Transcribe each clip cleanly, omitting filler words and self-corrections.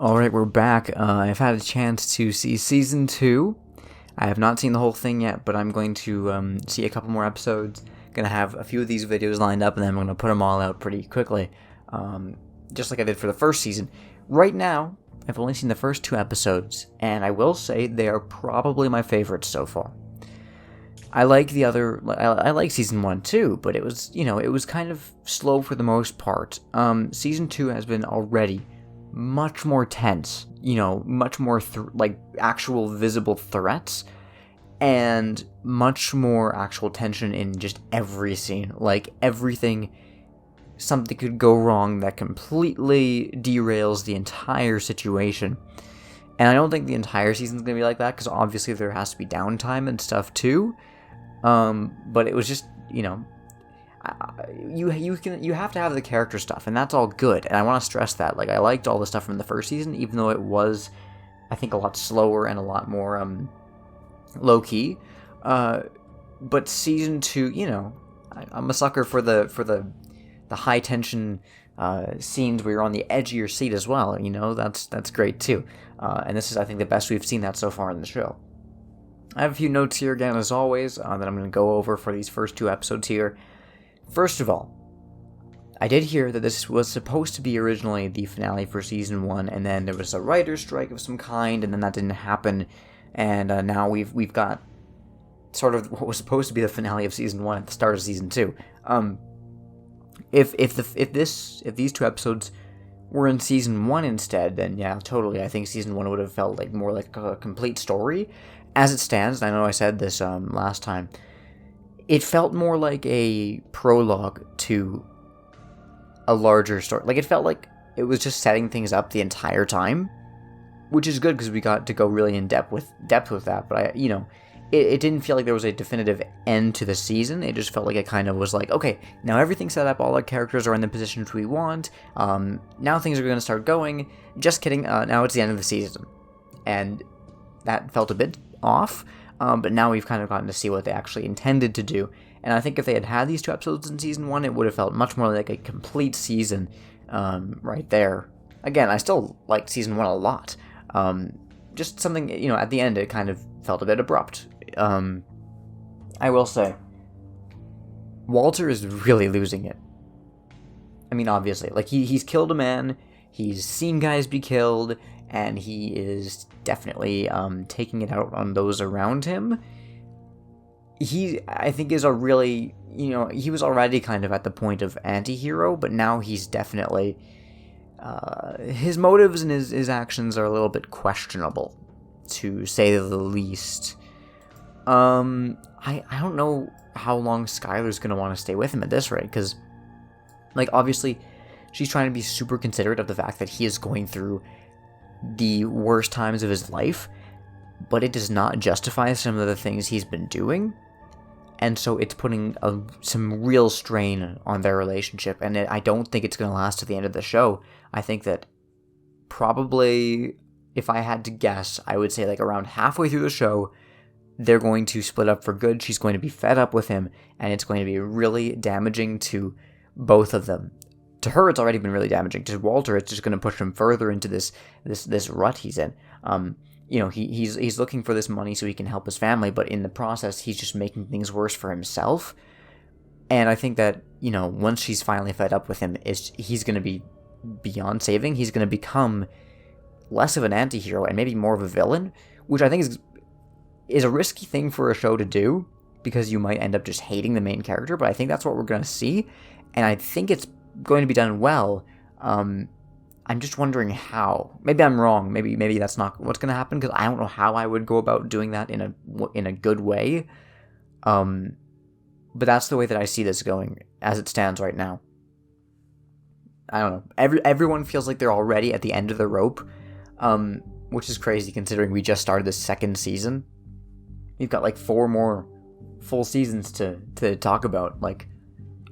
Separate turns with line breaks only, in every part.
Alright, we're back. I've had a chance to see Season 2. I have not seen the whole thing yet, but I'm going to see a couple more episodes. Going to have a few of these videos lined up, and then I'm going to put them all out pretty quickly. Just like I did for the first season. Right now, I've only seen the first 2 episodes, and I will say they are probably my favorites so far. I like I like Season 1 too, but it was kind of slow for the most part. Season 2 has been already much more tense, much more actual visible threats, and much more actual tension in just every scene. Like something could go wrong that completely derails the entire situation. And I don't think the entire season's gonna be like that, because obviously there has to be downtime and stuff too. But it was just, you have to have the character stuff, and that's all good, and I want to stress that. Like, I liked all the stuff from the first season, even though it was, I think, a lot slower and a lot more low-key. But Season 2, I'm a sucker for the high-tension scenes where you're on the edge of your seat as well. That's great too. And this is, I think, the best we've seen that so far in the show. I have a few notes here again, as always, that I'm going to go over for these first 2 episodes here. First of all, I did hear that this was supposed to be originally the finale for Season 1, and then there was a writer's strike of some kind, and then that didn't happen, and now we've got sort of what was supposed to be the finale of Season 1 at the start of Season 2. If these 2 episodes were in Season 1 instead, then yeah, totally, I think Season 1 would have felt more like a complete story. As it stands, and I know I said this last time, it felt more like a prologue to a larger story. Like, it felt like it was just setting things up the entire time, which is good because we got to go really in depth with that. But it didn't feel like there was a definitive end to the season. It just felt like it kind of was like, okay, now everything's set up, all our characters are in the positions we want. Now things are going to start going. Just kidding. Now it's the end of the season, and that felt a bit off. But now we've kind of gotten to see what they actually intended to do. And I think if they had these 2 episodes in Season 1, it would have felt much more like a complete season right there. Again, I still liked Season 1 a lot. Just something, at the end it kind of felt a bit abrupt. I will say, Walter is really losing it. I mean, obviously. Like, he's killed a man, he's seen guys be killed, and he is definitely taking it out on those around him. He, I think, is a really, he was already kind of at the point of anti-hero, but now he's definitely, his motives and his actions are a little bit questionable, to say the least. I don't know how long Skyler's going to want to stay with him at this rate, because, obviously, she's trying to be super considerate of the fact that he is going through the worst times of his life, but it does not justify some of the things he's been doing, and so it's putting some real strain on their relationship, and I don't think it's going to last to the end of the show. I think that probably, if I had to guess, I would say around halfway through the show, they're going to split up for good. She's going to be fed up with him, and it's going to be really damaging to both of them. To her, it's already been really damaging. To Walter, it's just going to push him further into this rut he's in. He's looking for this money so he can help his family, but in the process, he's just making things worse for himself. And I think that, once she's finally fed up with him, he's going to be beyond saving. He's going to become less of an anti-hero and maybe more of a villain, which I think is a risky thing for a show to do, because you might end up just hating the main character, but I think that's what we're going to see, and I think it's going to be done well. I'm just wondering how. Maybe I'm wrong. Maybe that's not what's going to happen, because I don't know how I would go about doing that in a good way. But that's the way that I see this going as it stands right now. I don't know. Everyone feels like they're already at the end of the rope, which is crazy considering we just started the 2nd season. We've got 4 more full seasons to talk about.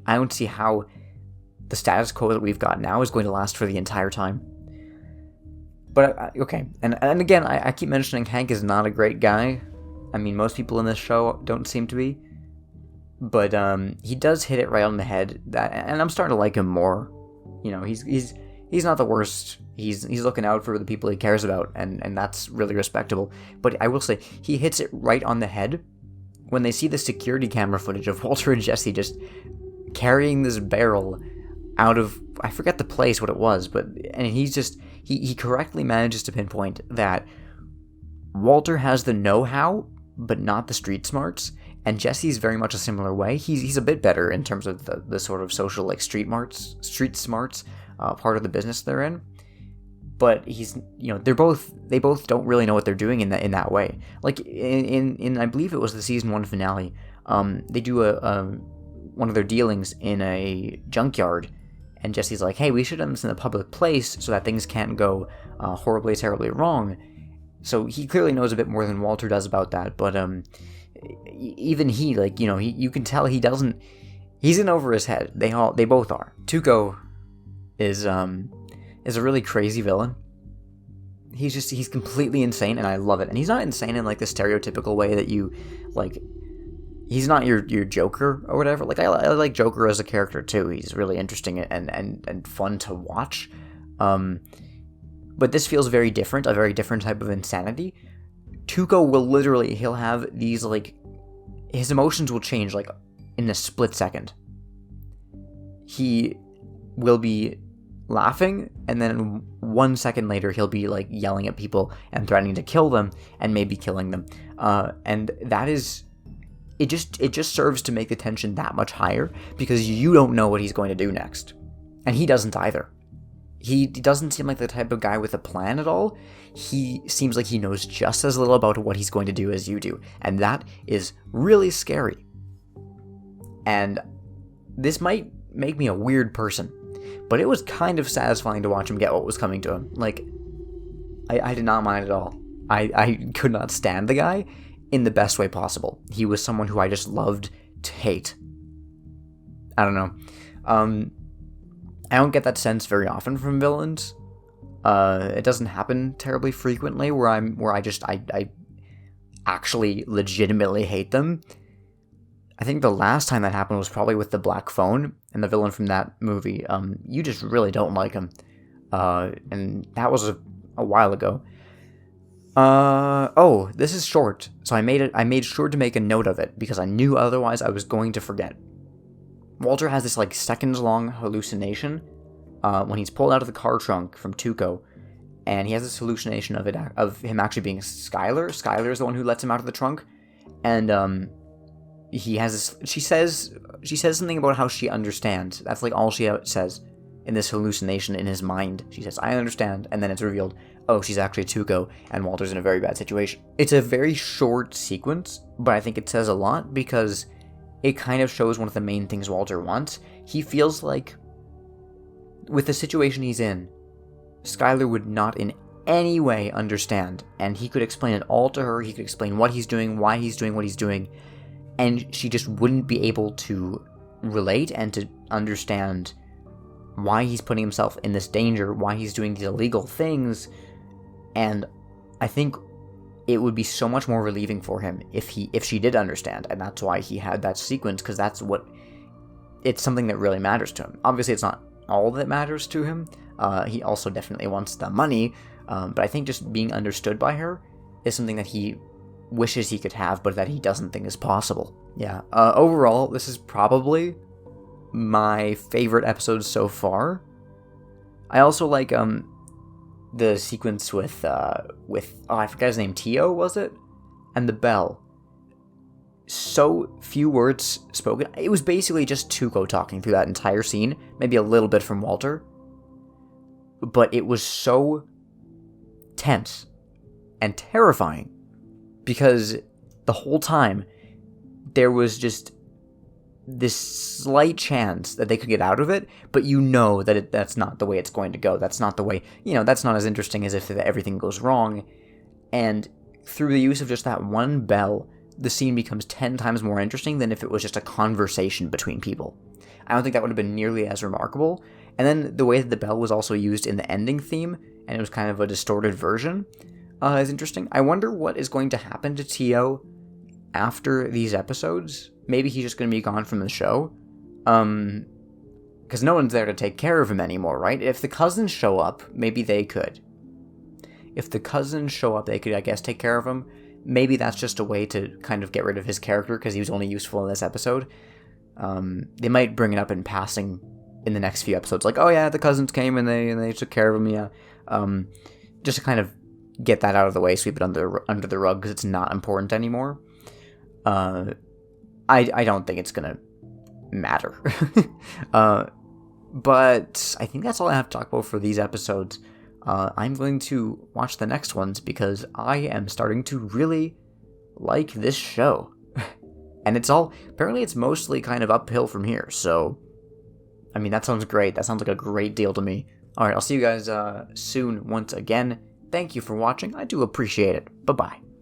I don't see how the status quo that we've got now is going to last for the entire time. But, okay. And again, I keep mentioning Hank is not a great guy. I mean, most people in this show don't seem to be. But he does hit it right on the head, and I'm starting to like him more. He's not the worst He's looking out for the people he cares about, and that's really respectable. But I will say, he hits it right on the head when they see the security camera footage of Walter and Jesse just carrying this barrel out of, I forget the place, what it was, and he's just, he correctly manages to pinpoint that Walter has the know-how, but not the street smarts, and Jesse's very much a similar way. He's a bit better in terms of the sort of social, like, street smarts part of the business they're in. But he's, they both don't really know what they're doing in that way. Like in I believe it was the season 1 finale. They do one of their dealings in a junkyard, and Jesse's like, "Hey, we should have this in a public place so that things can't go horribly, terribly wrong." So he clearly knows a bit more than Walter does about that. But even he, like, you can tell he doesn't. He's in over his head. They both are. Tuco is a really crazy villain. He's completely insane, and I love it. And he's not insane in, like, the stereotypical way that you, like, he's not your Joker or whatever. Like, I like Joker as a character too. He's really interesting and fun to watch. But this feels very different, a very different type of insanity. Tuco will literally, he'll have these, like, his emotions will change, like, in a split second. He will be laughing, and then 1 second later he'll be, like, yelling at people and threatening to kill them and maybe killing them. And that is, it just serves to make the tension that much higher, because you don't know what he's going to do next, and he doesn't either. He doesn't seem like the type of guy with a plan at all. He seems like he knows just as little about what he's going to do as you do, and that is really scary. And this might make me a weird person, but it was kind of satisfying to watch him get what was coming to him. Like, I did not mind at all. I could not stand the guy in the best way possible. He was someone who I just loved to hate. I don't know. I don't get that sense very often from villains. It doesn't happen terribly frequently where I actually legitimately hate them. I think the last time that happened was probably with the Black Phone and the villain from that movie. You just really don't like him. And that was a while ago. This is short, so I made sure to make a note of it because I knew otherwise I was going to forget. Walter has this, like, seconds-long hallucination when he's pulled out of the car trunk from Tuco, and he has this hallucination of him actually being Skyler. Skyler is the one who lets him out of the trunk, and he has this. She says something about how she understands. That's, like, all she says in this hallucination in his mind. She says, "I understand," and then it's revealed, oh, she's actually Tuco, and Walter's in a very bad situation. It's a very short sequence, but I think it says a lot because it kind of shows one of the main things Walter wants. He feels like, with the situation he's in, Skyler would not in any way understand, and he could explain it all to her. He could explain what he's doing, why he's doing what he's doing, and she just wouldn't be able to relate and to understand why he's putting himself in this danger, why he's doing these illegal things. And I think it would be so much more relieving for him if she did understand, and that's why he had that sequence, because it's something that really matters to him. Obviously, it's not all that matters to him. He also definitely wants the money, but I think just being understood by her is something that he wishes he could have, but that he doesn't think is possible. Yeah. Overall, this is probably my favorite episode so far. I also like the sequence with I forgot his name, Tio, was it? And the bell. So few words spoken. It was basically just Tuco talking through that entire scene, maybe a little bit from Walter. But it was so tense and terrifying because the whole time there was just this slight chance that they could get out of it, but you know that that's not the way it's going to go. That's not the way, that's not as interesting as if everything goes wrong. And through the use of just that one bell, the scene becomes 10 times more interesting than if it was just a conversation between people. I don't think that would have been nearly as remarkable. And then the way that the bell was also used in the ending theme, and it was kind of a distorted version, is interesting. I wonder what is going to happen to Tio after these episodes. Maybe he's just going to be gone from the show. because no one's there to take care of him anymore, right? If the cousins show up, maybe they could. If the cousins show up, they could, I guess, take care of him. Maybe that's just a way to kind of get rid of his character because he was only useful in this episode. They might bring it up in passing in the next few episodes, like, oh yeah, the cousins came and they took care of him, yeah. Just to kind of get that out of the way, sweep it under the rug because it's not important anymore. I don't think it's gonna matter. But I think that's all I have to talk about for these episodes. I'm going to watch the next ones because I am starting to really like this show. And apparently it's mostly kind of uphill from here, so, I mean, that sounds great. That sounds like a great deal to me. Alright, I'll see you guys soon once again. Thank you for watching. I do appreciate it. Bye-bye.